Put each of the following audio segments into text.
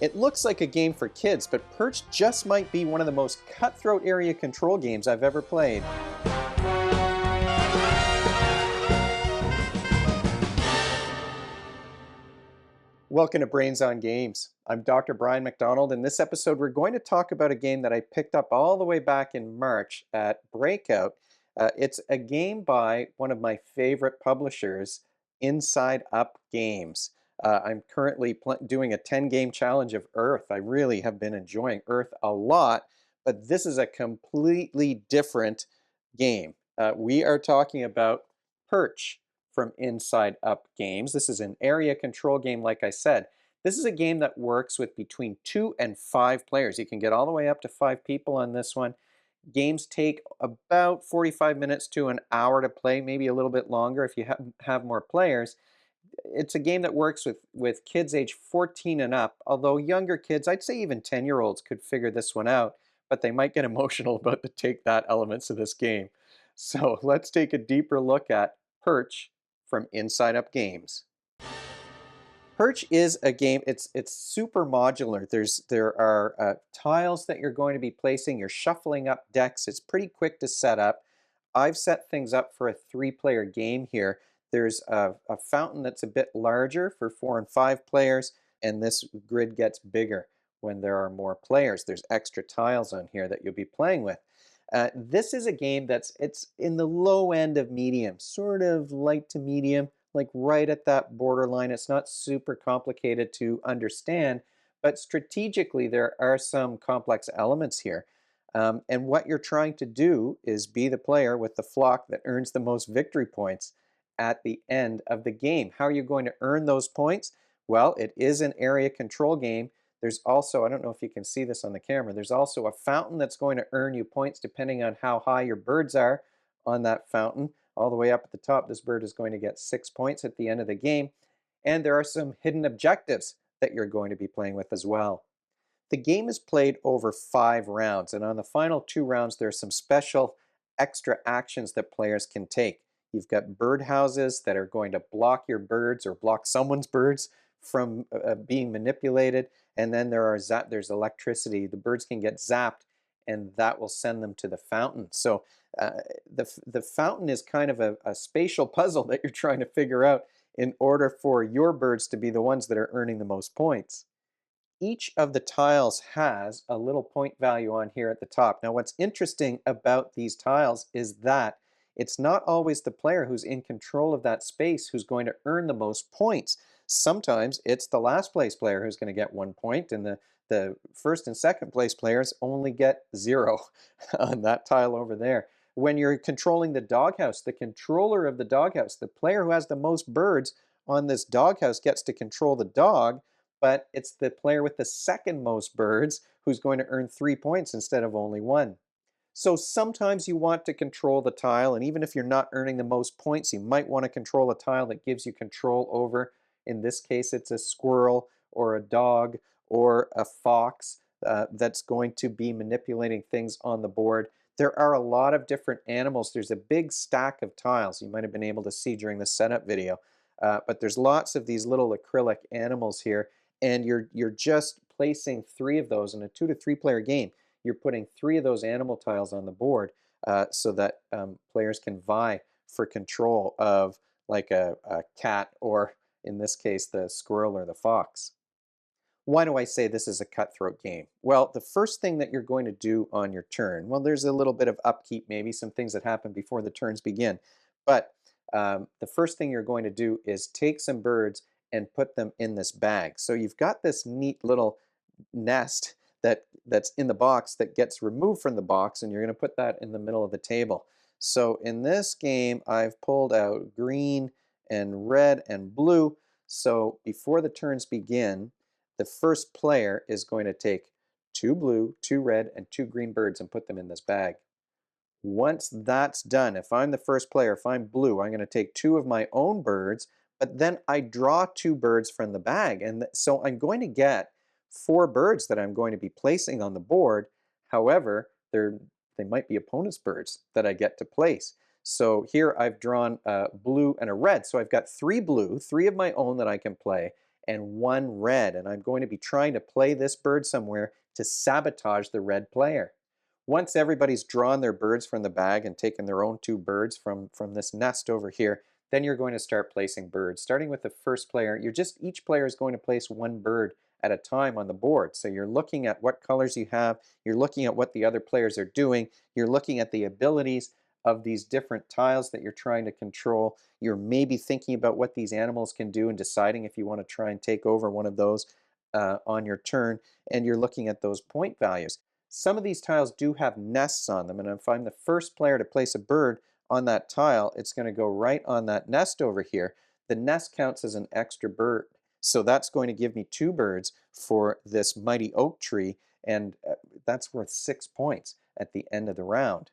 It looks like a game for kids, but Perch just might be one of the most cutthroat area control games I've ever played. Welcome to Brains on Games. I'm Dr. Brian McDonald. In this episode, we're going to talk about a game that I picked up all the way back in March at Breakout. It's a game by one of my favorite publishers, Inside Up Games. I'm currently doing a 10-game challenge of Earth. I really have been enjoying Earth a lot, but this is a completely different game. We are talking about Perch from Inside Up Games. This is an area control game, like I said. This is a game that works with between 2 and 5 players. You can get all the way up to 5 people on this one. Games take about 45 minutes to an hour to play, maybe a little bit longer if you have more players. It's a game that works with kids age 14 and up, although younger kids, I'd say even 10-year-olds could figure this one out, but they might get emotional about the take that elements of this game. So let's take a deeper look at Perch from Inside Up Games. Perch is a game, it's super modular. There are tiles that you're going to be placing. You're shuffling up decks. It's pretty quick to set up. I've set things up for a 3-player game here. There's a fountain that's a bit larger for 4 and 5 players, and this grid gets bigger when there are more players. There's extra tiles on here that you'll be playing with. This is a game it's in the low end of medium, sort of light to medium, like right at that borderline. It's not super complicated to understand, but strategically there are some complex elements here. And what you're trying to do is be the player with the flock that earns the most victory points at the end of the game. How are you going to earn those points? Well, it is an area control game. There's also, I don't know if you can see this on the camera, there's also a fountain that's going to earn you points depending on how high your birds are on that fountain. All the way up at the top, this bird is going to get 6 points at the end of the game. And there are some hidden objectives that you're going to be playing with as well. The game is played over 5 rounds, and on the final 2 rounds, there are some special extra actions that players can take. You've got bird houses that are going to block your birds or block someone's birds from being manipulated. And then there's electricity. The birds can get zapped, and that will send them to the fountain. So the fountain is kind of a spatial puzzle that you're trying to figure out in order for your birds to be the ones that are earning the most points. Each of the tiles has a little point value on here at the top. Now, what's interesting about these tiles is that it's not always the player who's in control of that space who's going to earn the most points. Sometimes it's the last place player who's going to get 1 point, and the first and second place players only get 0 on that tile over there. When you're controlling the doghouse, the controller of the doghouse, the player who has the most birds on this doghouse gets to control the dog, but it's the player with the second most birds who's going to earn 3 points instead of only 1. So sometimes you want to control the tile, and even if you're not earning the most points, you might want to control a tile that gives you control over, in this case, it's a squirrel or a dog or a fox that's going to be manipulating things on the board. There are a lot of different animals. There's a big stack of tiles you might have been able to see during the setup video, but there's lots of these little acrylic animals here, and you're just placing 3 of those in a 2 to 3 player game. You're putting 3 of those animal tiles on the board so that players can vie for control of like a cat, or in this case, the squirrel or the fox. Why do I say this is a cutthroat game? Well, the first thing that you're going to do on your turn, well, there's a little bit of upkeep, maybe some things that happen before the turns begin, but the first thing you're going to do is take some birds and put them in this bag. So you've got this neat little nest that's in the box that gets removed from the box, and you're going to put that in the middle of the table. So in this game, I've pulled out green and red and blue. So before the turns begin, the first player is going to take 2 blue, 2 red, and 2 green birds and put them in this bag. Once that's done, if I'm the first player, if I'm blue, I'm going to take 2 of my own birds, but then I draw 2 birds from the bag. And so I'm going to get 4 birds that I'm going to be placing on the board. However, they might be opponent's birds that I get to place. So here I've drawn a blue and a red. So I've got 3 blue, 3 of my own that I can play, and 1 red, and I'm going to be trying to play this bird somewhere to sabotage the red player. Once everybody's drawn their birds from the bag and taken their own 2 birds from this nest over here, then you're going to start placing birds. Starting with the first player, each player is going to place 1 bird at a time on the board. So you're looking at what colors you have, you're looking at what the other players are doing, you're looking at the abilities of these different tiles that you're trying to control. You're maybe thinking about what these animals can do and deciding if you want to try and take over one of those on your turn, and you're looking at those point values. Some of these tiles do have nests on them, and if I'm the first player to place a bird on that tile, it's going to go right on that nest over here. The nest counts as an extra bird. So that's going to give me 2 birds for this mighty oak tree, and that's worth 6 points at the end of the round.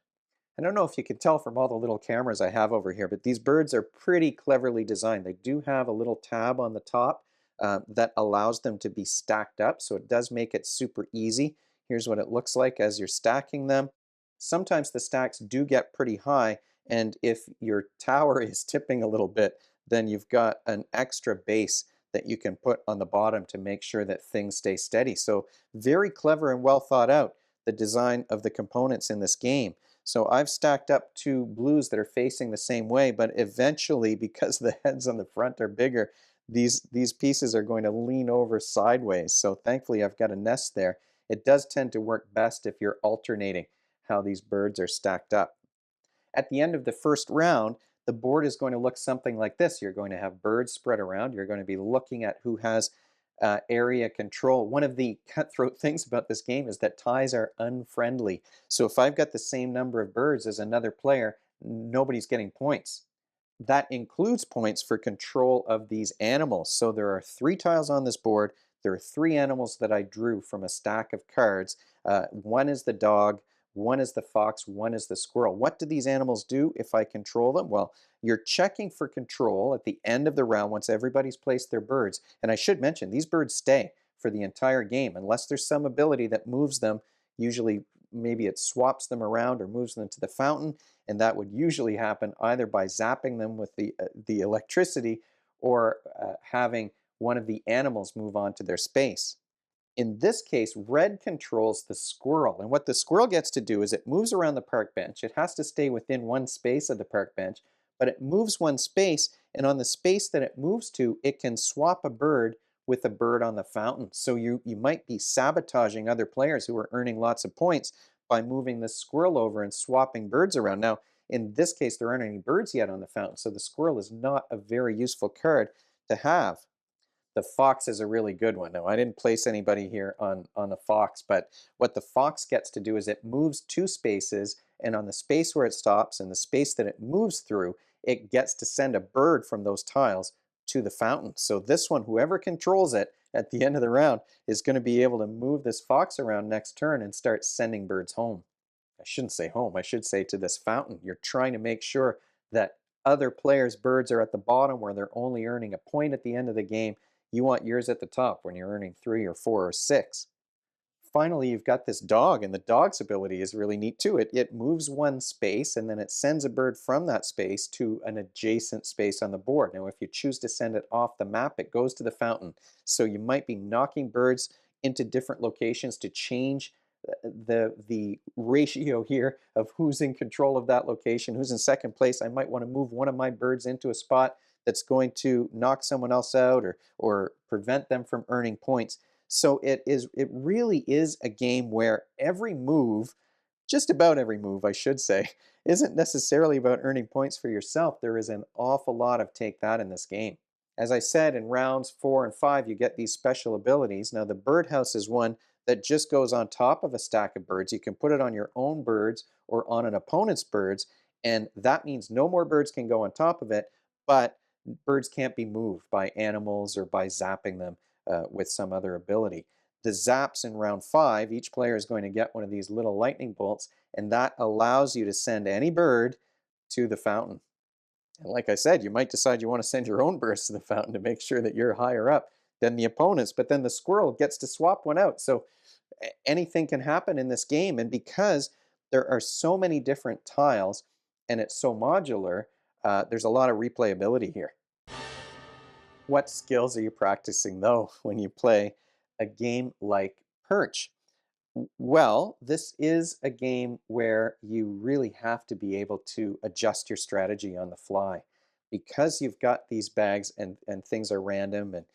I don't know if you can tell from all the little cameras I have over here, but these birds are pretty cleverly designed. They do have a little tab on the top that allows them to be stacked up, so it does make it super easy. Here's what it looks like as you're stacking them. Sometimes the stacks do get pretty high, and if your tower is tipping a little bit, then you've got an extra base that you can put on the bottom to make sure that things stay steady. So very clever and well thought out, the design of the components in this game. So I've stacked up 2 blues that are facing the same way, but eventually, because the heads on the front are bigger, these pieces are going to lean over sideways. So thankfully I've got a nest there. It does tend to work best if you're alternating how these birds are stacked up. At the end of the first round, the board is going to look something like this. You're going to have birds spread around. You're going to be looking at who has area control. One of the cutthroat things about this game is that ties are unfriendly. So if I've got the same number of birds as another player, nobody's getting points. That includes points for control of these animals. So there are 3 tiles on this board. There are 3 animals that I drew from a stack of cards. One is the dog, one is the fox, one is the squirrel. What do these animals do if I control them? Well, you're checking for control at the end of the round once everybody's placed their birds. And I should mention, these birds stay for the entire game unless there's some ability that moves them. Usually, maybe it swaps them around or moves them to the fountain, and that would usually happen either by zapping them with the electricity or having one of the animals move on to their space. In this case, red controls the squirrel. And what the squirrel gets to do is it moves around the park bench. It has to stay within 1 space of the park bench, but it moves 1 space, and on the space that it moves to, it can swap a bird with a bird on the fountain. So you might be sabotaging other players who are earning lots of points by moving the squirrel over and swapping birds around. Now, in this case, there aren't any birds yet on the fountain, so the squirrel is not a very useful card to have. The fox is a really good one. Now, I didn't place anybody here on the fox, but what the fox gets to do is it moves 2 spaces, and on the space where it stops and the space that it moves through, it gets to send a bird from those tiles to the fountain. So this one, whoever controls it at the end of the round, is going to be able to move this fox around next turn and start sending birds home. I shouldn't say home, I should say to this fountain. You're trying to make sure that other players' birds are at the bottom where they're only earning a point at the end of the game. You want yours at the top when you're earning 3 or 4 or 6. Finally, you've got this dog, and the dog's ability is really neat too. It moves 1 space, and then it sends a bird from that space to an adjacent space on the board. Now, if you choose to send it off the map, it goes to the fountain. So you might be knocking birds into different locations to change the ratio here of who's in control of that location, who's in second place. I might want to move one of my birds into a spot that's going to knock someone else out or prevent them from earning points. So it really is a game where every move, just about every move, I should say, isn't necessarily about earning points for yourself. There is an awful lot of take that in this game. As I said, in rounds 4 and 5, you get these special abilities. Now, the birdhouse is one that just goes on top of a stack of birds. You can put it on your own birds or on an opponent's birds, and that means no more birds can go on top of it, but birds can't be moved by animals or by zapping them with some other ability. The zaps in round 5, each player is going to get one of these little lightning bolts, and that allows you to send any bird to the fountain. And like I said, you might decide you want to send your own birds to the fountain to make sure that you're higher up than the opponents, but then the squirrel gets to swap one out. So anything can happen in this game, and because there are so many different tiles and it's so modular, there's a lot of replayability here. What skills are you practicing though when you play a game like Perch? Well, this is a game where you really have to be able to adjust your strategy on the fly because you've got these bags and things are random and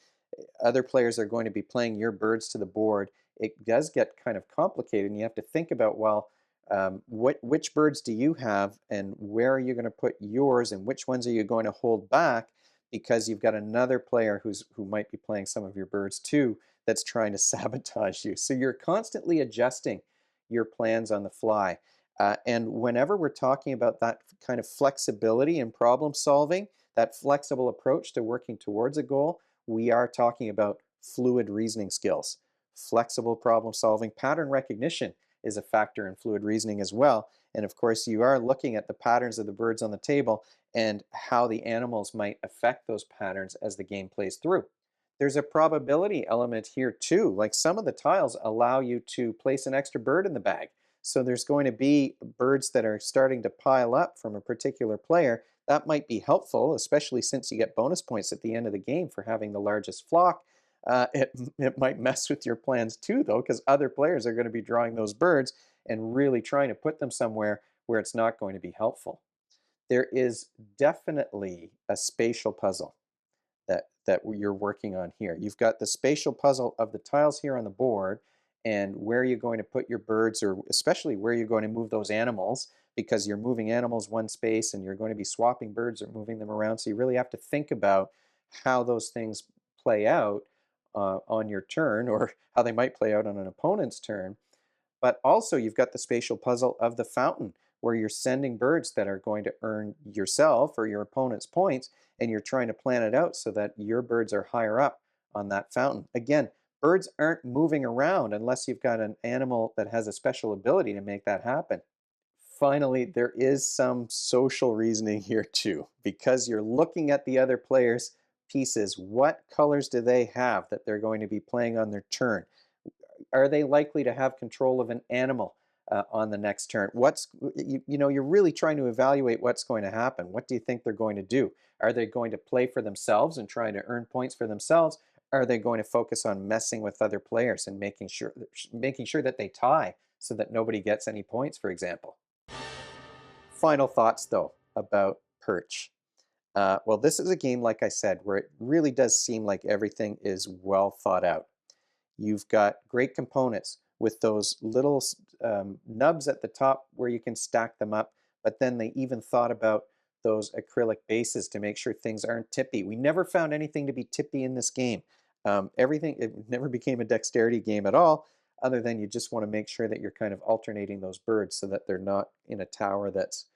other players are going to be playing your birds to the board. It does get kind of complicated, and you have to think about, well, which birds do you have, and where are you going to put yours, and which ones are you going to hold back because you've got another player who might be playing some of your birds too that's trying to sabotage you. So you're constantly adjusting your plans on the fly. And whenever we're talking about that kind of flexibility in problem solving, that flexible approach to working towards a goal, we are talking about fluid reasoning skills. Flexible problem solving, pattern recognition is a factor in fluid reasoning as well. And of course, you are looking at the patterns of the birds on the table and how the animals might affect those patterns as the game plays through. There's a probability element here too. Like some of the tiles allow you to place an extra bird in the bag. So there's going to be birds that are starting to pile up from a particular player. That might be helpful, especially since you get bonus points at the end of the game for having the largest flock. It might mess with your plans too, though, because other players are going to be drawing those birds and really trying to put them somewhere where it's not going to be helpful. There is definitely a spatial puzzle that you're working on here. You've got the spatial puzzle of the tiles here on the board and where you're going to put your birds, or especially where you're going to move those animals, because you're moving animals one space and you're going to be swapping birds or moving them around. So you really have to think about how those things play out on your turn, or how they might play out on an opponent's turn. But also, you've got the spatial puzzle of the fountain, where you're sending birds that are going to earn yourself or your opponent's points, and you're trying to plan it out so that your birds are higher up on that fountain. Again, birds aren't moving around unless you've got an animal that has a special ability to make that happen. Finally, there is some social reasoning here too, because you're looking at the other player's pieces. What colors do they have that they're going to be playing on their turn? Are they likely to have control of an animal on the next turn? You're really trying to evaluate what's going to happen. What do you think they're going to do? Are they going to play for themselves and trying to earn points for themselves? Are they going to focus on messing with other players and making sure that they tie so that nobody gets any points, for example? Final thoughts, though, about Perch. Well, this is a game, like I said, where it really does seem like everything is well thought out. You've got great components with those little nubs at the top where you can stack them up, but then they even thought about those acrylic bases to make sure things aren't tippy. We never found anything to be tippy in this game. It never became a dexterity game at all, other than you just want to make sure that you're kind of alternating those birds so that they're not in a tower that's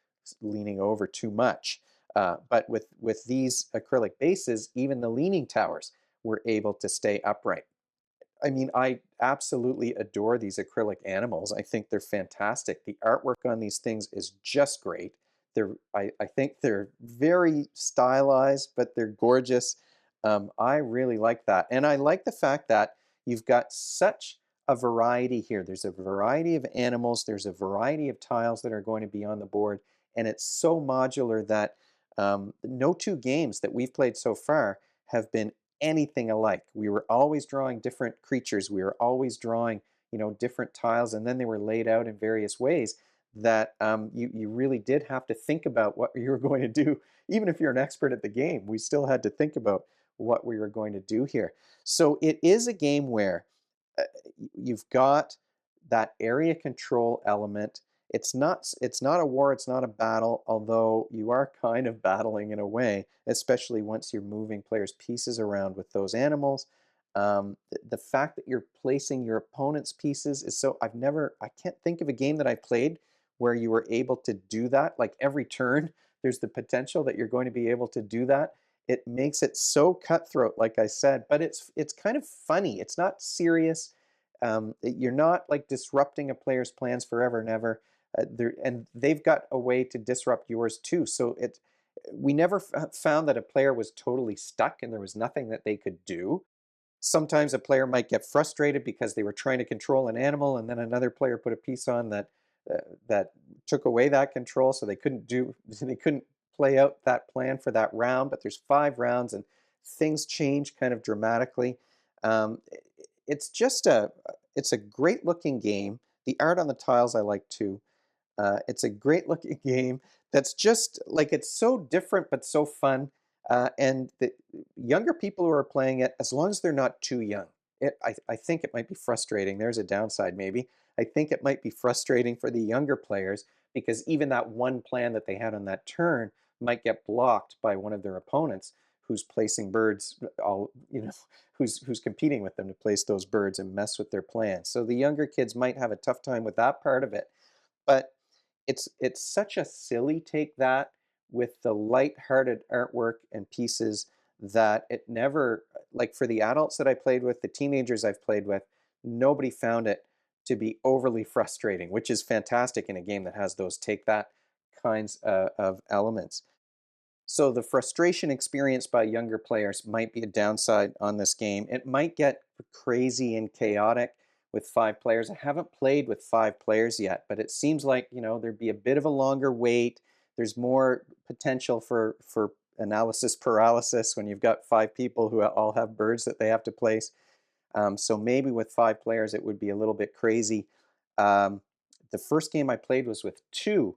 leaning over too much. But with these acrylic bases, even the leaning towers were able to stay upright. I mean, I absolutely adore these acrylic animals. I think they're fantastic. The artwork on these things is just great. I think they're very stylized, but they're gorgeous. I really like that. And I like the fact that you've got such a variety here. There's a variety of animals, there's a variety of tiles that are going to be on the board, and it's so modular that no two games that we've played so far have been anything alike. We were always drawing different creatures. We were always drawing, different tiles, and then they were laid out in various ways that you really did have to think about what you were going to do. Even if you're an expert at the game, we still had to think about what we were going to do here. So it is a game where uh, you've got that area control element. It's not a war, it's not a battle, although you are kind of battling in a way, especially once you're moving players' pieces around with those animals. The fact that you're placing your opponent's pieces is so I can't think of a game that I played where you were able to do that. Like every turn, there's the potential that you're going to be able to do that. It makes it so cutthroat, like I said, but it's kind of funny. It's not serious. You're not like disrupting a player's plans forever and ever. And they've got a way to disrupt yours too. So we never found that a player was totally stuck and there was nothing that they could do. Sometimes a player might get frustrated because they were trying to control an animal, and then another player put a piece on that took away that control, so they couldn't play out that plan for that round. But there's 5 rounds, and things change kind of dramatically. It's just a great looking game. The art on the tiles I like too. It's a great looking game that's just like it's so different but so fun. And the younger people who are playing it, as long as they're not too young, I think it might be frustrating. There's a downside, maybe. I think it might be frustrating for the younger players because even that one plan that they had on that turn might get blocked by one of their opponents who's placing birds all, who's competing with them to place those birds and mess with their plans. So the younger kids might have a tough time with that part of it. But it's such a silly take that with the light-hearted artwork and pieces that it never, like for the adults that I played with, the teenagers I've played with, nobody found it to be overly frustrating, which is fantastic in a game that has those take that kinds of elements. So the frustration experienced by younger players might be a downside on this game. It might get crazy and chaotic with 5 players. I haven't played with 5 players yet, but it seems like, there'd be a bit of a longer wait. There's more potential for analysis paralysis when you've got 5 people who all have birds that they have to place. So maybe with 5 players, it would be a little bit crazy. Um, the first game I played was with 2.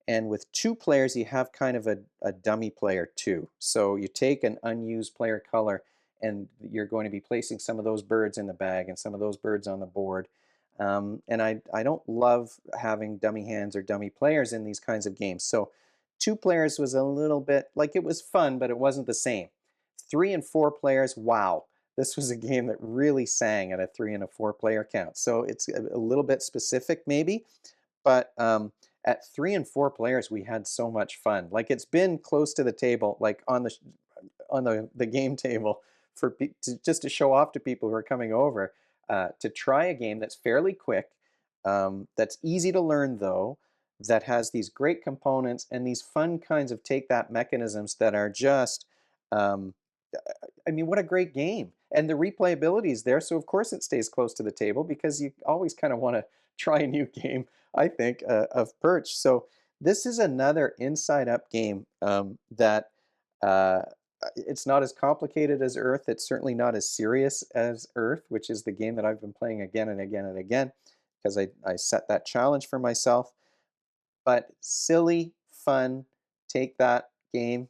And with 2 players, you have kind of a dummy player too. So you take an unused player color and you're going to be placing some of those birds in the bag and some of those birds on the board. And I don't love having dummy hands or dummy players in these kinds of games. So 2 players was a little bit, like it was fun, but it wasn't the same. 3 and 4 players, wow. This was a game that really sang at a 3 and 4 player count. So it's a little bit specific maybe, but at 3 and 4 players, we had so much fun. Like it's been close to the table, like on the game table just to show off to people who are coming over to try a game that's fairly quick, that's easy to learn though, that has these great components and these fun kinds of take that mechanisms that are just um, I mean, what a great game. And the replayability is there, so of course it stays close to the table because you always kind of want to try a new game, I think, of Perch. So this is another inside-up game that uh, it's not as complicated as Earth. It's certainly not as serious as Earth, which is the game that I've been playing again and again and again because I set that challenge for myself. But silly, fun, take that game.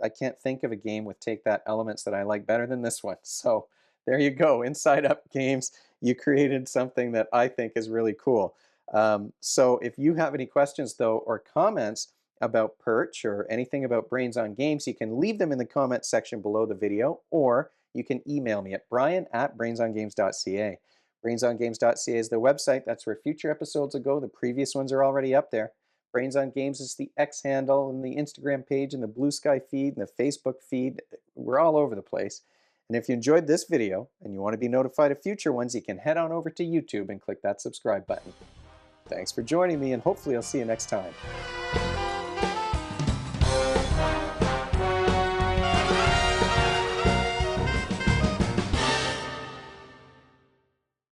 I can't think of a game with take that elements that I like better than this one. So there you go. Inside Up Games, you created something that I think is really cool. So if you have any questions though or comments about Perch or anything about Brains on Games, you can leave them in the comment section below the video, or you can email me at brian@brainsongames.ca. Brainsongames.ca is the website. That's where future episodes will go. The previous ones are already up there. Brains on Games is the X handle and the Instagram page and the Blue Sky feed and the Facebook feed. We're all over the place. And if you enjoyed this video and you want to be notified of future ones, you can head on over to YouTube and click that subscribe button. Thanks for joining me, and hopefully I'll see you next time.